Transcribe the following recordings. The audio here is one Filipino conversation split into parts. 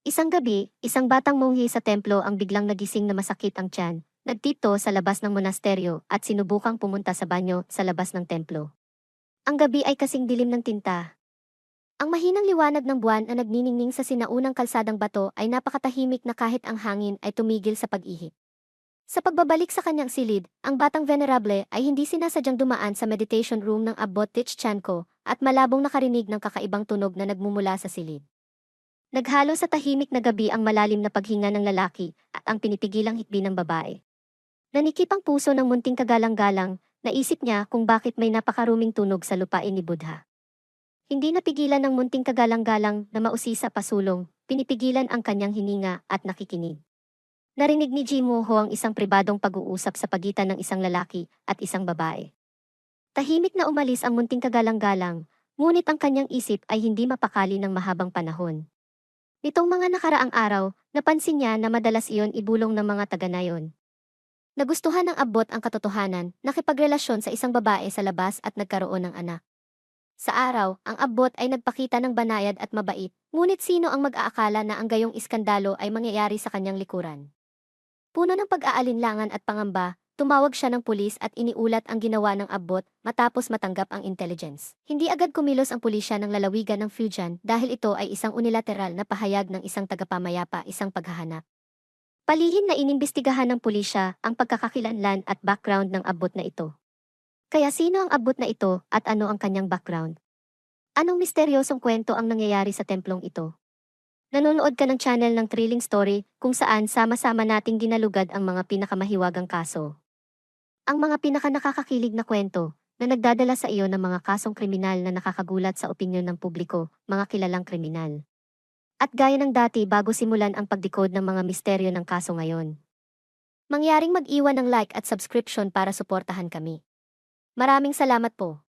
Isang gabi, isang batang monghe sa templo ang biglang nagising na masakit ang tiyan. Nagtipto sa labas ng monasteryo at sinubukang pumunta sa banyo sa labas ng templo. Ang gabi ay kasing dilim ng tinta. Ang mahinang liwanag ng buwan na nagniningning sa sinaunang kalsadang bato ay napakatahimik na kahit ang hangin ay tumigil sa pag-ihip. Sa pagbabalik sa kanyang silid, ang batang venerable ay hindi sinasadyang dumaan sa meditation room ng Abbot Tischanko at malabong nakarinig ng kakaibang tunog na nagmumula sa silid. Naghalo sa tahimik na gabi ang malalim na paghinga ng lalaki at ang pinipigilang hikbi ng babae. Nanikip ang puso ng munting kagalang-galang, naisip niya kung bakit may napakaruming tunog sa lupain ni Buddha. Hindi napigilan ng munting kagalang-galang na mausisa pasulong, pinipigilan ang kanyang hininga at nakikinig. Narinig ni Jimo Ho ang isang pribadong pag-uusap sa pagitan ng isang lalaki at isang babae. Tahimik na umalis ang munting kagalang-galang, ngunit ang kanyang isip ay hindi mapakali ng mahabang panahon. Nitong mga nakaraang araw, napansin niya na madalas iyon ibulong ng mga taga-nayon. Nagustuhan ng Abbot ang katotohanan, nakipagrelasyon sa isang babae sa labas at nagkaroon ng anak. Sa araw, ang Abbot ay nagpakita ng banayad at mabait, ngunit sino ang mag-aakala na ang gayong iskandalo ay mangyayari sa kanyang likuran? Puno ng pag-aalinlangan at pangamba, tumawag siya ng pulis at iniulat ang ginawa ng Abbot matapos matanggap ang intelligence. Hindi agad kumilos ang pulisya ng lalawigan ng Fujian dahil ito ay isang unilateral na pahayag ng isang tagapamayapa, isang paghahanap. Palihim na inimbestigahan ng pulisya ang pagkakakilanlan at background ng Abbot na ito. Kaya sino ang Abbot na ito at ano ang kanyang background? Anong misteryosong kwento ang nangyayari sa templong ito? Nanonood ka ng channel ng Thrilling Story kung saan sama-sama nating ginalugad ang mga pinakamahiwagang kaso. Ang mga pinakanakakakilig na kwento na nagdadala sa iyo ng mga kasong kriminal na nakakagulat sa opinyon ng publiko, mga kilalang kriminal. At gaya ng dati bago simulan ang pagdekod ng mga misteryo ng kaso ngayon. Mangyaring mag-iwan ng like at subscription para suportahan kami. Maraming salamat po.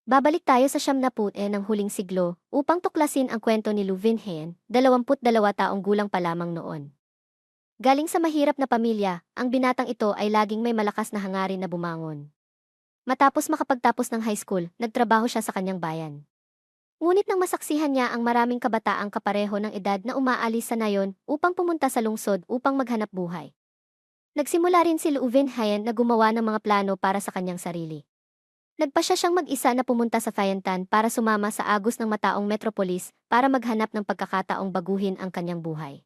Babalik tayo sa ng huling siglo upang tuklasin ang kwento ni Lu Vinhen, 22 taong gulang pa lamang noon. Galing sa mahirap na pamilya, ang binatang ito ay laging may malakas na hangarin na bumangon. Matapos makapagtapos ng high school, nagtrabaho siya sa kanyang bayan. Ngunit nang masaksihan niya ang maraming kabataang kapareho ng edad na umaalis sa nayon upang pumunta sa lungsod upang maghanap buhay. Nagsimula rin si Lu Vinhen na gumawa ng mga plano para sa kanyang sarili. Nagpasya siyang mag-isa na pumunta sa Fayantan para sumama sa agos ng mataong metropolis para maghanap ng pagkakataong baguhin ang kanyang buhay.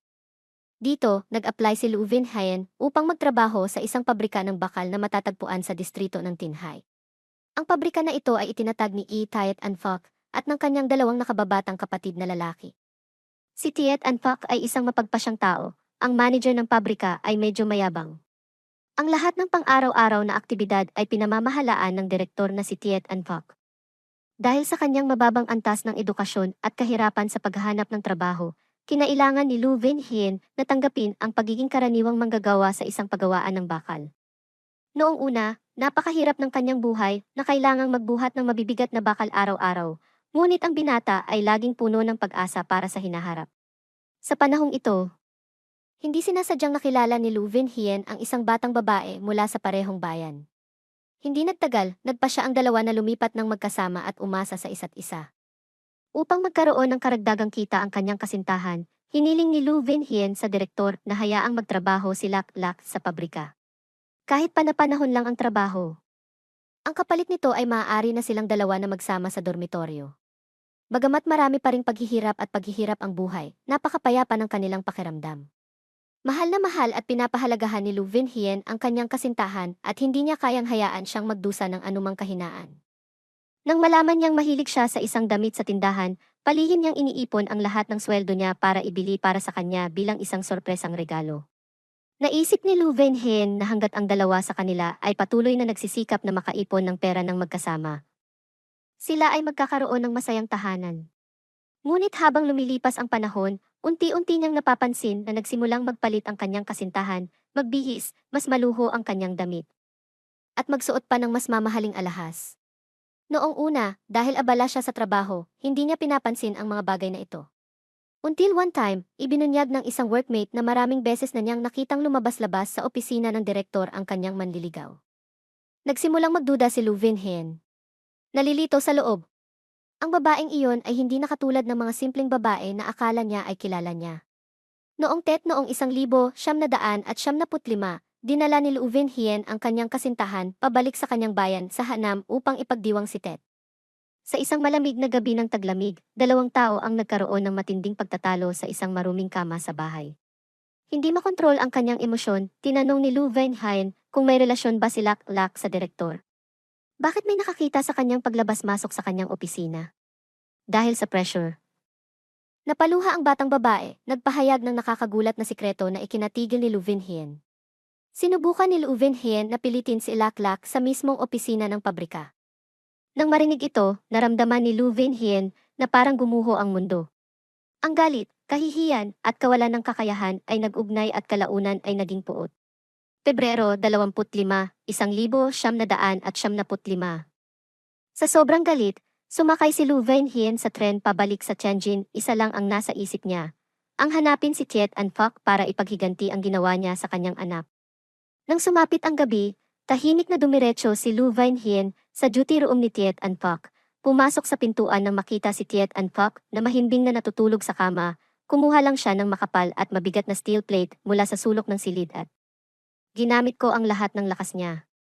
Dito, nag-apply si Lu Vinhen upang magtrabaho sa isang pabrika ng bakal na matatagpuan sa distrito ng Tinhai. Ang pabrika na ito ay itinatag ni Tiet Anfok at ng kanyang dalawang nakababatang kapatid na lalaki. Si Tiet Anfok ay isang mapagpasyang tao, ang manager ng pabrika ay medyo mayabang. Ang lahat ng pang-araw-araw na aktibidad ay pinamamahalaan ng direktor na si Tiet Anfok. Dahil sa kanyang mababang antas ng edukasyon at kahirapan sa paghahanap ng trabaho, kinailangan ni Lu Vinhen na tanggapin ang pagiging karaniwang manggagawa sa isang pagawaan ng bakal. Noong una, napakahirap ng kanyang buhay na kailangang magbuhat ng mabibigat na bakal araw-araw, ngunit ang binata ay laging puno ng pag-asa para sa hinaharap. Sa panahong ito, hindi sinasadyang nakilala ni Lu Vinhen ang isang batang babae mula sa parehong bayan. Hindi nagtagal, nagpasya ang dalawa na lumipat ng magkasama at umasa sa isa't isa. Upang magkaroon ng karagdagang kita ang kanyang kasintahan, hiniling ni Lu Vinhen sa direktor na hayaang magtrabaho si Lak sa pabrika. Kahit panapanahon lang ang trabaho. Ang kapalit nito ay maaari na silang dalawa na magsama sa dormitoryo. Bagamat marami pa ring paghihirap ang buhay, napakapayapa ng kanilang pakiramdam. Mahal na mahal at pinapahalagahan ni Lu Vinhen ang kanyang kasintahan at hindi niya kayang hayaan siyang magdusa ng anumang kahinaan. Nang malaman niyang mahilig siya sa isang damit sa tindahan, palihim niyang iniipon ang lahat ng sweldo niya para ibili para sa kanya bilang isang sorpresang regalo. Naisip ni Lu Vinhen na hanggat ang dalawa sa kanila ay patuloy na nagsisikap na makaipon ng pera ng magkasama, sila ay magkakaroon ng masayang tahanan. Ngunit habang lumilipas ang panahon, unti-unti niyang napapansin na nagsimulang magpalit ang kanyang kasintahan, magbihis, mas maluho ang kanyang damit, at magsuot pa ng mas mamahaling alahas. Noong una, dahil abala siya sa trabaho, hindi niya pinapansin ang mga bagay na ito. Until one time, ibinunyag ng isang workmate na maraming beses na niyang nakitang lumabas-labas sa opisina ng direktor ang kanyang manliligaw. Nagsimulang magduda si Lu Vinhen. Nalilito sa loob. Ang babaeng iyon ay hindi nakatulad ng mga simpleng babae na akala niya ay kilala niya. Noong 1975, dinala ni Liu Wenhien ang kanyang kasintahan pabalik sa kanyang bayan sa Hanam upang ipagdiwang si Tet. Sa isang malamig na gabi ng taglamig, 2 tao ang nagkaroon ng matinding pagtatalo sa isang maruming kama sa bahay. Hindi makontrol ang kanyang emosyon, tinanong ni Liu Wenhien kung may relasyon ba si Lak sa direktor. Bakit may nakakita sa kanyang paglabas-masok sa kanyang opisina? Dahil sa pressure. Napaluha ang batang babae, nagpahayag ng nakakagulat na sikreto na ikinatigil ni Liu Wenhien. Sinubukan ni Liu Wenhien na pilitin si Lak sa mismong opisina ng pabrika. Nang marinig ito, naramdaman ni Liu Wenhien na parang gumuho ang mundo. Ang galit, kahihiyan, at kawalan ng kakayahan ay nag-ugnay at kalaunan ay naging puot. Pebrero 25, 1975. Sa sobrang galit, sumakay si Liu Wenhien sa tren pabalik sa Tianjin, isa lang ang nasa isip niya. Ang hanapin si Tiet Anfak para ipaghiganti ang ginawa niya sa kanyang anak. Nang sumapit ang gabi, tahimik na dumiretso si Liu Wenhien sa duty room ni Tiet Anfak. Pumasok sa pintuan nang makita si Tiet Anfak na mahimbing na natutulog sa kama. Kumuha lang siya ng makapal at mabigat na steel plate mula sa sulok ng silid at ginamit ko ang lahat ng lakas niya.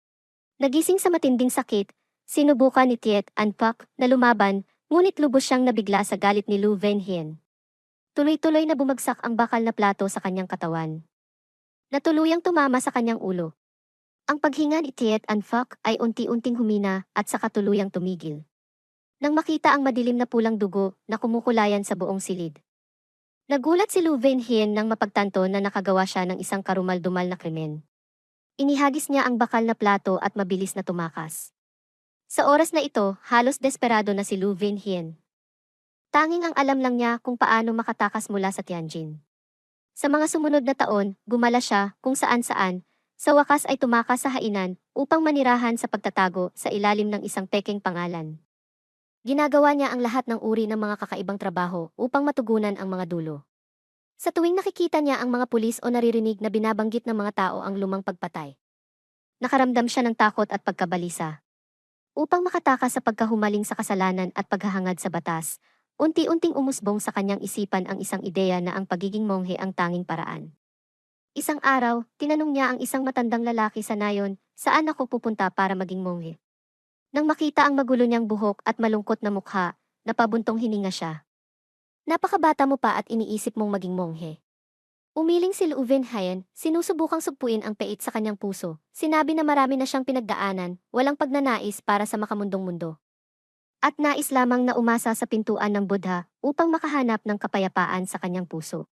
Nagising sa matinding sakit, sinubukan ni Tiet Anfak na lumaban, ngunit lubos siyang nabigla sa galit ni Liu Wenhien. Tuloy-tuloy na bumagsak ang bakal na plato sa kanyang katawan. Natuluyang tumama sa kanyang ulo. Ang paghinga ni Tiet Anfak ay unti-unting humina at saka tuluyang tumigil. Nang makita ang madilim na pulang dugo na kumukulayan sa buong silid. Nagulat si Liu Wenhien nang mapagtanto na nakagawa siya ng isang karumal-dumal na krimen. Inihagis niya ang bakal na plato at mabilis na tumakas. Sa oras na ito, halos desperado na si Liu Wenhien. Tanging ang alam lang niya kung paano makatakas mula sa Tianjin. Sa mga sumunod na taon, gumala siya kung saan-saan, sa wakas ay tumakas sa hainan upang manirahan sa pagtatago sa ilalim ng isang pekeng pangalan. Ginagawa niya ang lahat ng uri ng mga kakaibang trabaho upang matugunan ang mga dulo. Sa tuwing nakikita niya ang mga pulis o naririnig na binabanggit ng mga tao ang lumang pagpatay, nakaramdam siya ng takot at pagkabalisa. Upang makatakas sa pagkahumaling sa kasalanan at paghahangad sa batas, unti-unting umusbong sa kanyang isipan ang isang ideya na ang pagiging monghe ang tanging paraan. Isang araw, tinanong niya ang isang matandang lalaki sa nayon, saan ako pupunta para maging monghe? Nang makita ang magulo niyang buhok at malungkot na mukha, napabuntong hininga siya. Napakabata mo pa at iniisip mong maging monghe. Umiling si Liu Wenhien, sinusubukang sugpuin ang pait sa kanyang puso. Sinabi na marami na siyang pinagdaanan, walang pagnanais para sa makamundong mundo. At nais lamang na umasa sa pintuan ng Buddha upang makahanap ng kapayapaan sa kanyang puso.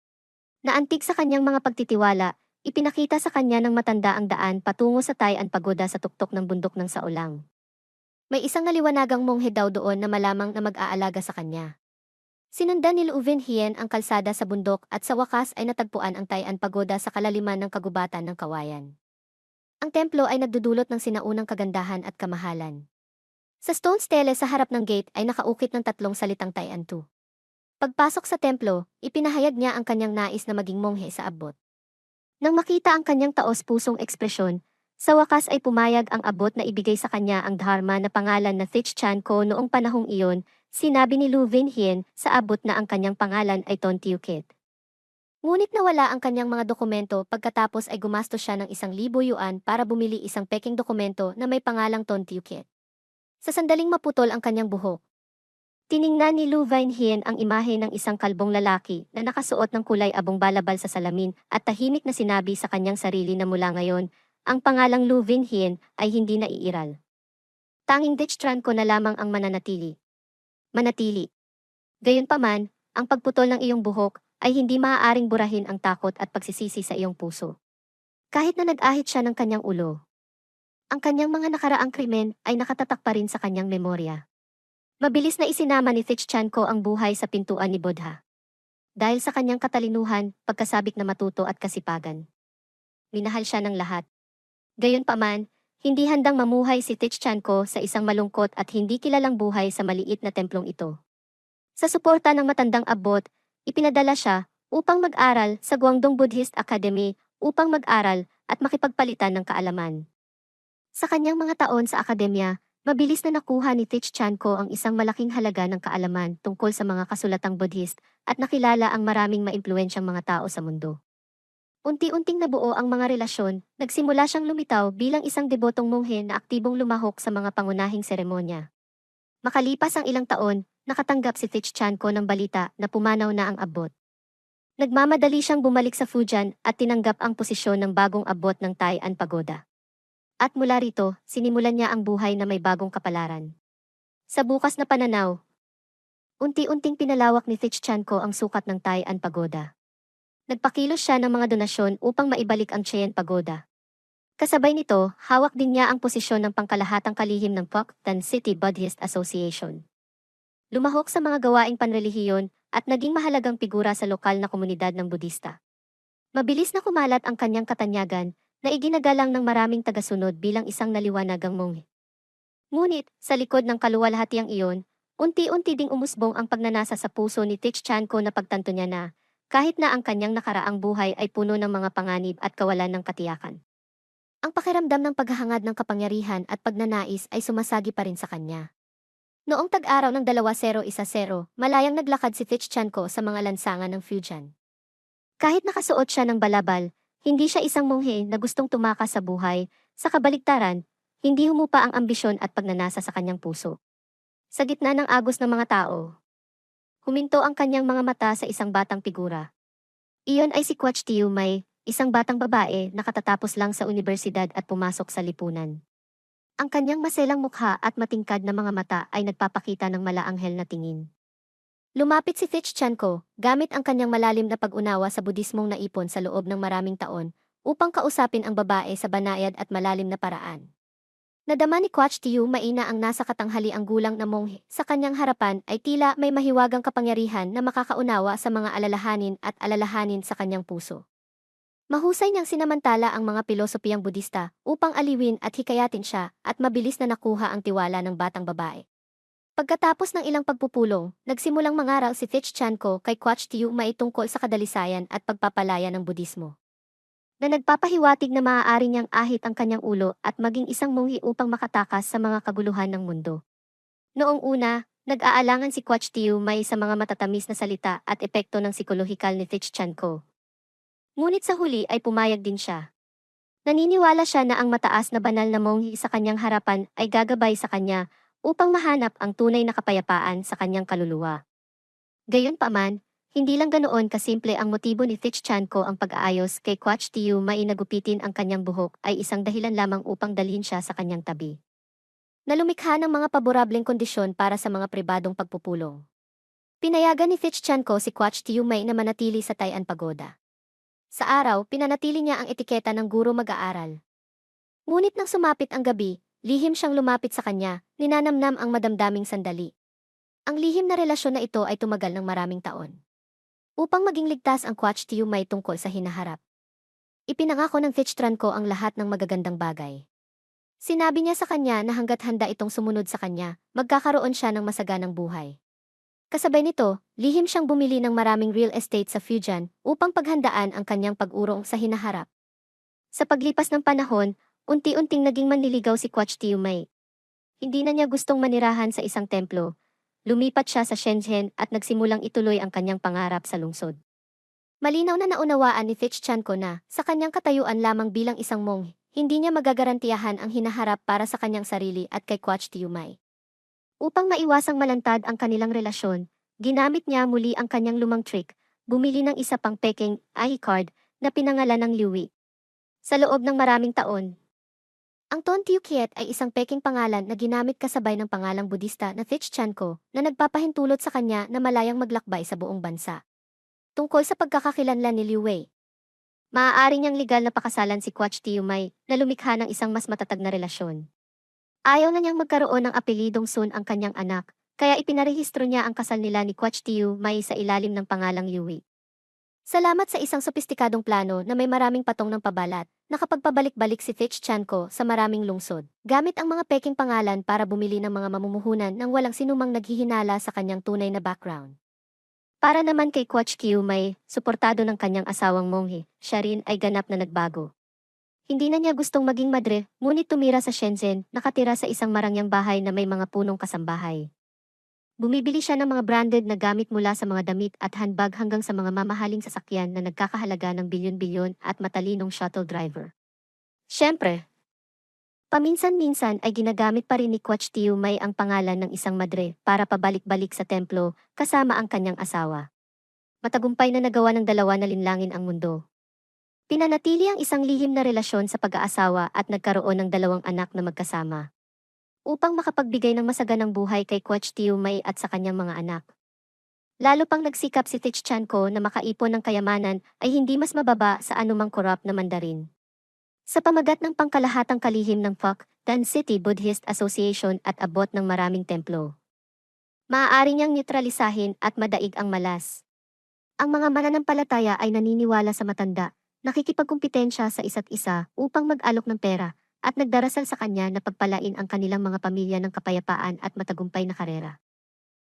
Naantig sa kanyang mga pagtitiwala, ipinakita sa kanya ng matanda ang daan patungo sa Tayan Pagoda sa tuktok ng bundok ng Saolang. May isang naliwanagang monghe daw doon na malamang na mag-aalaga sa kanya. Sinundan ni Liu Wenhien ang kalsada sa bundok at sa wakas ay natagpuan ang Tayan Pagoda sa kalaliman ng kagubatan ng kawayan. Ang templo ay nagdudulot ng sinaunang kagandahan at kamahalan. Sa stone stele sa harap ng gate ay nakaukit ng 3 salitang Tayan 2. Pagpasok sa templo, ipinahayag niya ang kanyang nais na maging monghe sa abot. Nang makita ang kanyang taos-pusong ekspresyon, sa wakas ay pumayag ang abot na ibigay sa kanya ang dharma na pangalan na Thich Chan Ko noong panahong iyon. Sinabi ni Liu Wenhien sa abot na ang kanyang pangalan ay Ton Tiu Kit. Ngunit nawala ang kanyang mga dokumento pagkatapos ay gumastos siya ng 1,000 yuan para bumili isang peking dokumento na may pangalang Ton Tiu Kit. Sa sandaling maputol ang kanyang buhok. Tiningnan ni Liu Wenhien ang imahe ng isang kalbong lalaki na nakasuot ng kulay abong balabal sa salamin at tahimik na sinabi sa kanyang sarili na mula ngayon, ang pangalang Liu Wenhien ay hindi na iiral. Tanging Thich Chan Ko na lamang ang mananatili. Gayunpaman, ang pagputol ng iyong buhok ay hindi maaaring burahin ang takot at pagsisisi sa iyong puso. Kahit na nag-ahit siya ng kanyang ulo. Ang kanyang mga nakaraang krimen ay nakatatak pa rin sa kanyang memorya. Mabilis na isinama ni Thich Chan Ko ang buhay sa pintuan ni Buddha. Dahil sa kanyang katalinuhan, pagkasabik na matuto at kasipagan. Minahal siya ng lahat. Gayunpaman, hindi handang mamuhay si Thich Chan Ko sa isang malungkot at hindi kilalang buhay sa maliit na templong ito. Sa suporta ng matandang abot, ipinadala siya upang mag-aral sa Guangdong Buddhist Academy upang mag-aral at makipagpalitan ng kaalaman. Sa kanyang mga taon sa akademya, Mabilis na nakuha ni Thich Chan Ko ang isang malaking halaga ng kaalaman tungkol sa mga kasulatang Buddhist at nakilala ang maraming maimpluwensyang mga tao sa mundo. Unti-unting nabuo ang mga relasyon, nagsimula siyang lumitaw bilang isang debotong monghe na aktibong lumahok sa mga pangunahing seremonya. Makalipas ang ilang taon, nakatanggap si Thich Chan Ko ng balita na pumanaw na ang abot. Nagmamadali siyang bumalik sa Fujian at tinanggap ang posisyon ng bagong abot ng Tai An Pagoda. At mula rito, sinimulan niya ang buhay na may bagong kapalaran. Sa bukas na pananaw, unti-unting pinalawak ni Thich Chan Ko ang sukat ng Tai An Pagoda. Nagpakilos siya ng mga donasyon upang maibalik ang Chien Pagoda. Kasabay nito, hawak din niya ang posisyon ng pangkalahatang kalihim ng Puktan City Buddhist Association. Lumahok sa mga gawaing panrelihiyon at naging mahalagang figura sa lokal na komunidad ng Budista. Mabilis na kumalat ang kanyang katanyagan na iginagalang ng maraming tagasunod bilang isang naliwanagang monghe. Ngunit, sa likod ng kaluwalhatiang iyon, unti-unti ding umusbong ang pagnanasa sa puso ni Thich Chan Ko na pagtanto niya na, kahit na ang kanyang nakaraang buhay ay puno ng mga panganib at kawalan ng katiyakan. Ang pakiramdam ng paghahangad ng kapangyarihan at pagnanais ay sumasagi pa rin sa kanya. Noong tag-araw ng 2010, malayang naglakad si Thich Chan Ko sa mga lansangan ng Fujian. Kahit nakasuot siya ng balabal, hindi siya isang monghe na gustong tumakas sa buhay, sa kabaligtaran, hindi humupa ang ambisyon at pagnanasa sa kanyang puso. Sa gitna ng agos ng mga tao, huminto ang kanyang mga mata sa isang batang figura. Iyon ay si Quach Tiu Mai, isang batang babae na katatapos lang sa universidad at pumasok sa lipunan. Ang kanyang maselang mukha at matingkad na mga mata ay nagpapakita ng malaanghel na tingin. Lumapit si Thich Chan Ko, gamit ang kanyang malalim na pag-unawa sa Budismong naipon sa loob ng maraming taon, upang kausapin ang babae sa banayad at malalim na paraan. Nadama ni Quach Tiu Mai na ang nasa katanghali ang gulang na monghe sa kanyang harapan ay tila may mahiwagang kapangyarihan na makakaunawa sa mga alalahanin sa kanyang puso. Mahusay niyang sinamantala ang mga pilosopiyang Budista upang aliwin at hikayatin siya at mabilis na nakuha ang tiwala ng batang babae. Pagkatapos ng ilang pagpupulong, nagsimulang mangaral si Thich Chan Ko kay Quach Tiu Mai tungkol sa kadalisayan at pagpapalaya ng Budismo, na nagpapahiwatig na maaari niyang ahit ang kanyang ulo at maging isang monghe upang makatakas sa mga kaguluhan ng mundo. Noong una, nag-aalangan si Quach Tiu Mai sa mga matatamis na salita at epekto ng psikolohikal ni Thich Chan Ko. Ngunit sa huli ay pumayag din siya. Naniniwala siya na ang mataas na banal na monghe sa kanyang harapan ay gagabay sa kanya upang mahanap ang tunay na kapayapaan sa kanyang kaluluwa. Gayunpaman, hindi lang ganoon kasimple ang motibo ni Thich Chan Ko. Ang pag-aayos kay Quach Tiu Mai na gupitin ang kanyang buhok ay isang dahilan lamang upang dalhin siya sa kanyang tabi, na lumikha ng mga paborableng kondisyon para sa mga pribadong pagpupulong. Pinayagan ni Thich Chan Ko si Quach Tiu Mai na manatili sa Tai An Pagoda. Sa araw, pinanatili niya ang etiketa ng guro mag-aaral. Ngunit nang sumapit ang gabi, lihim siyang lumapit sa kanya, ninanamnam ang madamdaming sandali. Ang lihim na relasyon na ito ay tumagal ng maraming taon. Upang maging ligtas ang Quach Tiu Mai tungkol sa hinaharap, ipinangako ng Thich Chan Ko ang lahat ng magagandang bagay. Sinabi niya sa kanya na hanggat handa itong sumunod sa kanya, magkakaroon siya ng masaganang buhay. Kasabay nito, lihim siyang bumili ng maraming real estate sa Fujian upang paghandaan ang kanyang pag-urong sa hinaharap. Sa paglipas ng panahon, unti-unting naging manliligaw si Quach Tiu Mai. Hindi na niya gustong manirahan sa isang templo. Lumipat siya sa Shenzhen at nagsimulang ituloy ang kanyang pangarap sa lungsod. Malinaw na naunawaan ni Thich Chan Ko na, sa kanyang katayuan lamang bilang isang monghe, hindi niya magagarantiyahan ang hinaharap para sa kanyang sarili at kay Quach Tiu Mai. Upang maiwasang malantad ang kanilang relasyon, ginamit niya muli ang kanyang lumang trick, bumili ng isa pang peking ID card na pinangalan ng Liwi. Sa loob ng maraming taon, ang Ton Tiu Kiet ay isang peking pangalan na ginamit kasabay ng pangalang Budista na Thich Chan Ko na nagpapahintulot sa kanya na malayang maglakbay sa buong bansa. Tungkol sa pagkakakilanlan ni Liu Wei, maaari niyang legal na pakasalan si Quach Tiu Mai na lumikha ng isang mas matatag na relasyon. Ayaw na niyang magkaroon ng apelidong Sun ang kanyang anak, kaya ipinarehistro niya ang kasal nila ni Quach Tiu Mai sa ilalim ng pangalang Liwi. Salamat sa isang sopistikadong plano na may maraming patong ng pabalat, nakapagpabalik-balik si Thich Chan Ko sa maraming lungsod, gamit ang mga peking pangalan para bumili ng mga mamumuhunan nang walang sinumang naghihinala sa kanyang tunay na background. Para naman kay Quach Tiu Mai, suportado ng kanyang asawang monghe, siya rin ay ganap na nagbago. Hindi na niya gustong maging madre, ngunit tumira sa Shenzhen, nakatira sa isang marangyang bahay na may mga punong kasambahay. Bumibili siya ng mga branded na gamit mula sa mga damit at handbag hanggang sa mga mamahaling sasakyan na nagkakahalaga ng bilyon-bilyon at matalinong shuttle driver. Siyempre, paminsan-minsan ay ginagamit pa rin ni Kwach Tiu May ang pangalan ng isang madre para pabalik-balik sa templo kasama ang kanyang asawa. Matagumpay na nagawa ng dalawa na linlangin ang mundo. Pinanatili ang isang lihim na relasyon sa pag-aasawa at nagkaroon ng dalawang anak na magkasama. Upang makapagbigay ng masaganang buhay kay Kwach Tiu May at sa kanyang mga anak. Lalo pang nagsikap si Tich Chan Ko na makaipon ng kayamanan ay hindi mas mababa sa anumang korap na mandarin. Sa pamagat ng pangkalahatang kalihim ng Phok, Dan City Buddhist Association at abot ng maraming templo. Maaari niyang neutralisahin at madaig ang malas. Ang mga mananampalataya ay naniniwala sa matanda, nakikipagkumpetensya sa isa't isa upang mag-alok ng pera, at nagdarasal sa kanya na pagpalain ang kanilang mga pamilya ng kapayapaan at matagumpay na karera.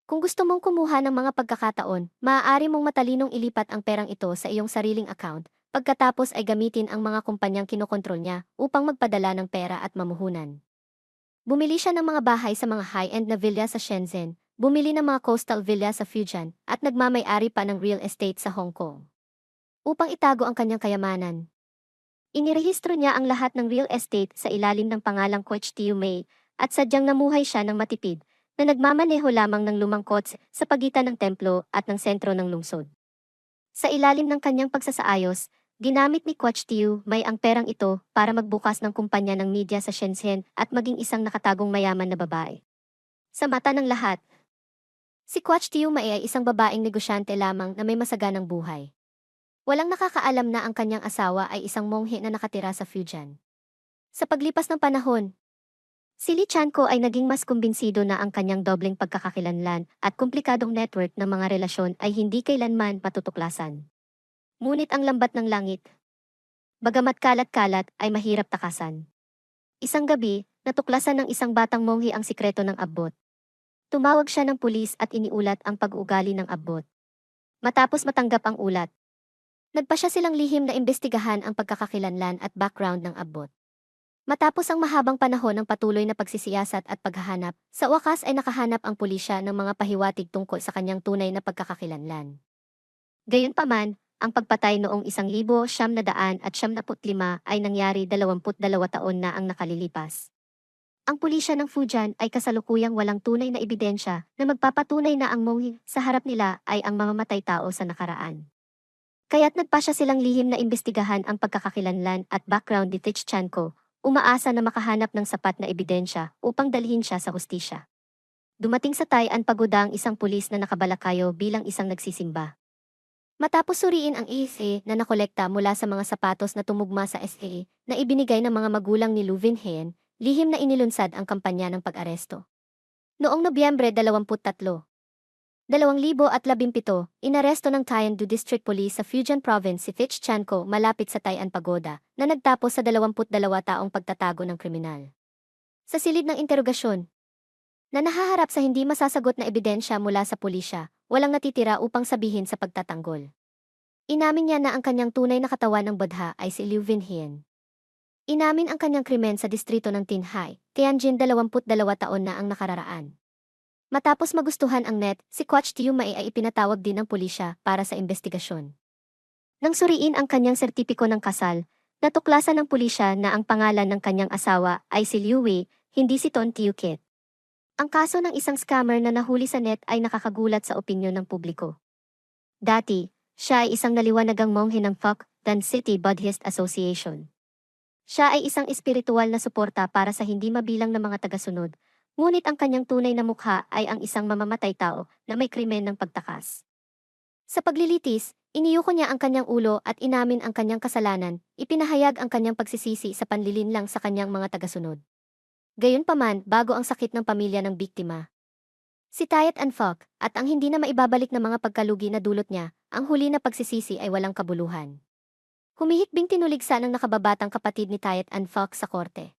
Kung gusto mong kumuha ng mga pagkakataon, maaari mong matalinong ilipat ang perang ito sa iyong sariling account, pagkatapos ay gamitin ang mga kumpanyang kinokontrol niya upang magpadala ng pera at mamuhunan. Bumili siya ng mga bahay sa mga high-end na villa sa Shenzhen, bumili ng mga coastal villa sa Fujian, at nagmamay-ari pa ng real estate sa Hong Kong. Upang itago ang kanyang kayamanan. Inirehistro niya ang lahat ng real estate sa ilalim ng pangalang Kwach Tiu May, at sadyang namuhay siya ng matipid, na nagmamaneho lamang ng lumang kots sa pagitan ng templo at ng sentro ng lungsod. Sa ilalim ng kanyang pagsasaayos, ginamit ni Kwach Tiu May ang perang ito para magbukas ng kumpanya ng media sa Shenzhen at maging isang nakatagong mayaman na babae. Sa mata ng lahat, si Kwach Tiu May ay isang babaeng negosyante lamang na may masaganang buhay. Walang nakakaalam na ang kanyang asawa ay isang monghe na nakatira sa Fujian. Sa paglipas ng panahon, si Li Chanko ay naging mas kumbinsido na ang kanyang dobleng pagkakakilanlan at komplikadong network ng mga relasyon ay hindi kailanman matutuklasan. Ngunit ang lambat ng langit, bagamat kalat-kalat, ay mahirap takasan. Isang gabi, natuklasan ng isang batang monghe ang sikreto ng abbot. Tumawag siya ng pulis at iniulat ang pag-uugali ng abbot. Matapos matanggap ang ulat, nagpa siya silang lihim na imbestigahan ang pagkakakilanlan at background ng abbot. Matapos ang mahabang panahon ng patuloy na pagsisiyasat at paghahanap, sa wakas ay nakahanap ang pulisya ng mga pahiwatig tungkol sa kanyang tunay na pagkakakilanlan. Gayunpaman, ang pagpatay noong 1975 ay nangyari 22 taon na ang nakalilipas. Ang pulisya ng Fujian ay kasalukuyang walang tunay na ebidensya na magpapatunay na ang monghe sa harap nila ay ang mamamatay tao sa nakaraan. Kaya't nagpasya silang lihim na imbestigahan ang pagkakakilanlan at background ni Tich Chan Ko, umaasa na makahanap ng sapat na ebidensya upang dalhin siya sa hustisya. Dumating sa Taian Pagoda ang isang pulis na nakabalakayo bilang isang nagsisimba. Matapos suriin ang ESA na nakolekta mula sa mga sapatos na tumugma sa SA na ibinigay ng mga magulang ni Lu Vinhen, lihim na inilunsad ang kampanya ng pag-aresto. Noong Nobyembre 23, 2017, inaresto ng Tiandu District Police sa Fujian Province si Tich Chan Ko malapit sa Taian Pagoda, na nagtapos sa 22 taong pagtatago ng kriminal. Sa silid ng interogasyon, na nahaharap sa hindi masasagot na ebidensya mula sa pulisya, walang natitira upang sabihin sa pagtatanggol. Inamin niya na ang kanyang tunay na katawan ng badha ay si Liu Vinhen. Inamin ang kanyang krimen sa distrito ng Tinhai, Tianjin 22 taon na ang nakararaan. Matapos magustuhan ang net, si Kwach Tiu May ay ipinatawag din ng pulisya para sa investigasyon. Nang suriin ang kanyang sertipiko ng kasal, natuklasan ng pulisya na ang pangalan ng kanyang asawa ay si Liu Wei, hindi si Ton Tiu Kit. Ang kaso ng isang scammer na nahuli sa net ay nakakagulat sa opinyon ng publiko. Dati, siya ay isang naliwanagang monghe ng Phok, Dan City Buddhist Association. Siya ay isang espiritual na suporta para sa hindi mabilang na mga tagasunod, ngunit ang kanyang tunay na mukha ay ang isang mamamatay tao na may krimen ng pagtakas. Sa paglilitis, iniyuko niya ang kanyang ulo at inamin ang kanyang kasalanan, ipinahayag ang kanyang pagsisisi sa panlilinlang sa kanyang mga tagasunod. Gayunpaman, bago ang sakit ng pamilya ng biktima, si Tayat An Phok, at ang hindi na maibabalik na mga pagkalugi na dulot niya, ang huli na pagsisisi ay walang kabuluhan. Humihikbing tinuligsa ng nakababatang kapatid ni Tayat An Phok sa korte.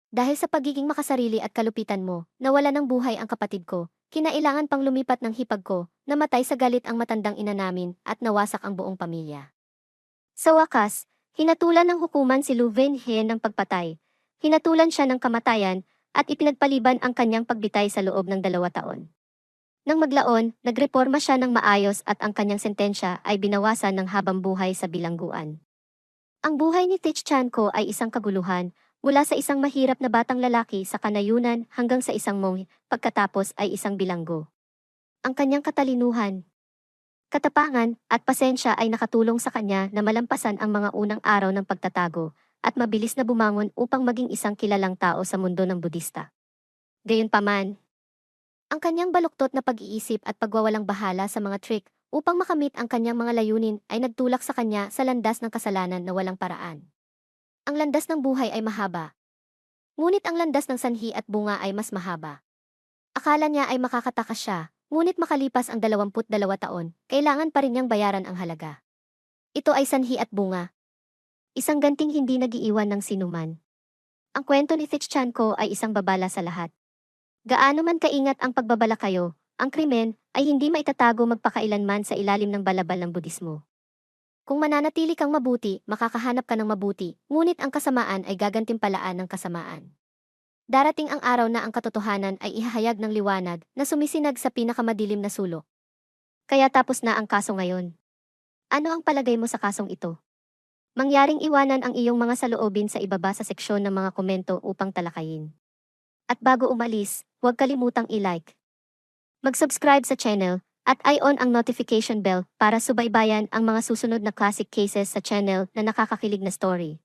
Dahil sa pagiging makasarili at kalupitan mo, nawala ng buhay ang kapatid ko, kinailangan pang lumipat ng hipag ko, namatay sa galit ang matandang ina namin, at nawasak ang buong pamilya. Sa wakas, Hinatulan ng hukuman si Lu Wenhe ng pagpatay. Hinatulan siya ng kamatayan at ipinagpaliban ang kanyang pagbitay sa loob ng 2 taon. Nang maglaon, nagreporma siya ng maayos at ang kanyang sentensya ay binawasan ng habang buhay sa bilangguan. Ang buhay ni Tich Chan Ko ay isang kaguluhan, mula sa isang mahirap na batang lalaki sa kanayunan hanggang sa isang monghe, pagkatapos ay isang bilanggo. Ang kanyang katalinuhan, katapangan, at pasensya ay nakatulong sa kanya na malampasan ang mga unang araw ng pagtatago at mabilis na bumangon upang maging isang kilalang tao sa mundo ng Budista. Gayunpaman, ang kanyang baluktot na pag-iisip at pagwawalang bahala sa mga trick upang makamit ang kanyang mga layunin ay nagtulak sa kanya sa landas ng kasalanan na walang paraan. Ang landas ng buhay ay mahaba, ngunit ang landas ng sanhi at bunga ay mas mahaba. Akala niya ay makakatakas siya, ngunit makalipas ang 22 taon, kailangan pa rin niyang bayaran ang halaga. Ito ay sanhi at bunga. Isang ganting hindi nagiiwan ng sinuman. Ang kwento ni Thich Chan Ko ay isang babala sa lahat. Gaano man kaingat ang pagbabala kayo, ang krimen ay hindi maitatago magpakailanman sa ilalim ng balabal ng Budismo. Kung mananatili kang mabuti, makakahanap ka ng mabuti, ngunit ang kasamaan ay gagantimpalaan ng kasamaan. Darating ang araw na ang katotohanan ay ihahayag ng liwanag na sumisinag sa pinakamadilim na sulok. Kaya tapos na ang kaso ngayon. Ano ang palagay mo sa kasong ito? Mangyaring iwanan ang iyong mga saloobin sa ibaba sa seksyon ng mga komento upang talakayin. At bago umalis, huwag kalimutang i-like, mag-subscribe sa channel, at i-on ang notification bell para subaybayan ang mga susunod na classic cases sa channel na nakakakilig na story.